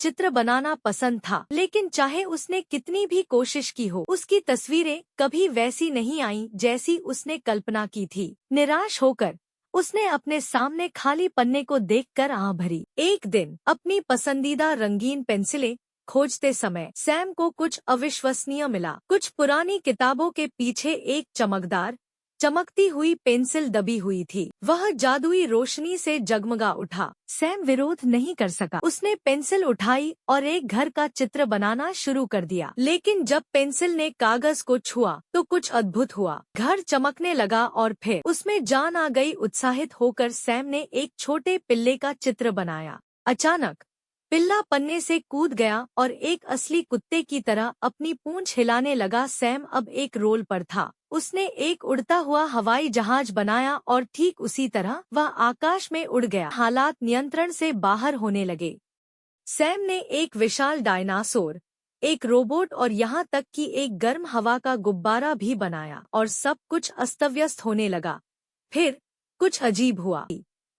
चित्र बनाना पसंद था, लेकिन चाहे उसने कितनी भी कोशिश की हो, उसकी तस्वीरें कभी वैसी नहीं आईं जैसी उसने कल्पना की थी। निराश होकर उसने अपने सामने खाली पन्ने को देखकर आह भरी। एक दिन अपनी पसंदीदा रंगीन पेंसिलें खोजते समय सैम को कुछ अविश्वसनीय मिला। कुछ पुरानी किताबों के पीछे एक चमकदार, चमकती हुई पेंसिल दबी हुई थी। वह जादुई रोशनी से जगमगा उठा। सैम विरोध नहीं कर सका। उसने पेंसिल उठाई और एक घर का चित्र बनाना शुरू कर दिया। लेकिन जब पेंसिल ने कागज को छुआ तो कुछ अद्भुत हुआ। घर चमकने लगा और फिर उसमें जान आ गई। उत्साहित होकर सैम ने एक छोटे पिल्ले का चित्र बनाया। अचानक पिल्ला पन्ने से कूद गया और एक असली कुत्ते की तरह अपनी पूंछ हिलाने लगा। सैम अब एक रोल पर था। उसने एक उड़ता हुआ हवाई जहाज बनाया और ठीक उसी तरह वह आकाश में उड़ गया। हालात नियंत्रण से बाहर होने लगे। सैम ने एक विशाल डायनासोर, एक रोबोट और यहाँ तक कि एक गर्म हवा का गुब्बारा भी बनाया और सब कुछ अस्तव्यस्त होने लगा। फिर कुछ अजीब हुआ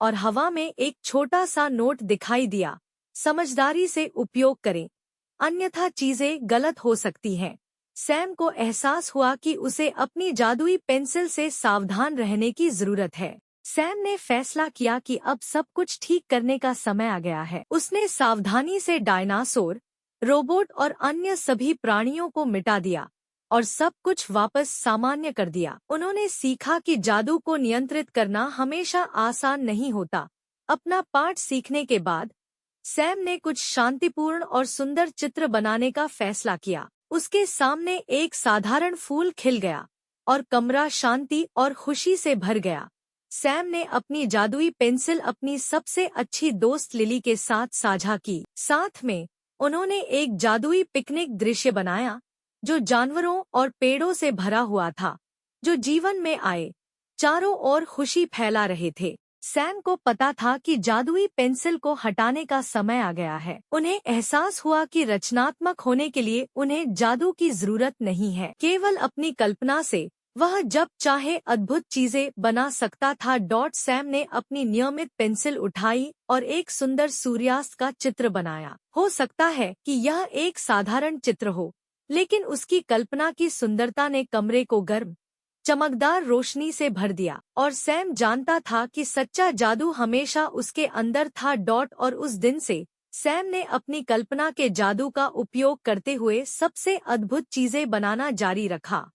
और हवा में एक छोटा सा नोट दिखाई दिया। समझदारी से उपयोग करें, अन्यथा चीजें गलत हो सकती हैं। सैम को एहसास हुआ कि उसे अपनी जादुई पेंसिल से सावधान रहने की जरूरत है। सैम ने फैसला किया कि अब सब कुछ ठीक करने का समय आ गया है। उसने सावधानी से डायनासोर, रोबोट और अन्य सभी प्राणियों को मिटा दिया और सब कुछ वापस सामान्य कर दिया। उन्होंने सीखा कि जादू को नियंत्रित करना हमेशा आसान नहीं होता। अपना पाठ सीखने के बाद सैम ने कुछ शांतिपूर्ण और सुंदर चित्र बनाने का फैसला किया। उसके सामने एक साधारण फूल खिल गया और कमरा शांति और खुशी से भर गया। सैम ने अपनी जादुई पेंसिल अपनी सबसे अच्छी दोस्त लिली के साथ साझा की। साथ में उन्होंने एक जादुई पिकनिक दृश्य बनाया जो जानवरों और पेड़ों से भरा हुआ था, जो जीवन में आए चारों ओर खुशी फैला रहे थे। सैम को पता था कि जादुई पेंसिल को हटाने का समय आ गया है। उन्हें एहसास हुआ कि रचनात्मक होने के लिए उन्हें जादू की जरूरत नहीं है, केवल अपनी कल्पना से वह जब चाहे अद्भुत चीजें बना सकता था। सैम ने अपनी नियमित पेंसिल उठाई और एक सुंदर सूर्यास्त का चित्र बनाया। हो सकता है कि यह एक साधारण चित्र हो, लेकिन उसकी कल्पना की सुंदरता ने कमरे को गर्म, चमकदार रोशनी से भर दिया और सैम जानता था कि सच्चा जादू हमेशा उसके अंदर था। और उस दिन से सैम ने अपनी कल्पना के जादू का उपयोग करते हुए सबसे अद्भुत चीजें बनाना जारी रखा।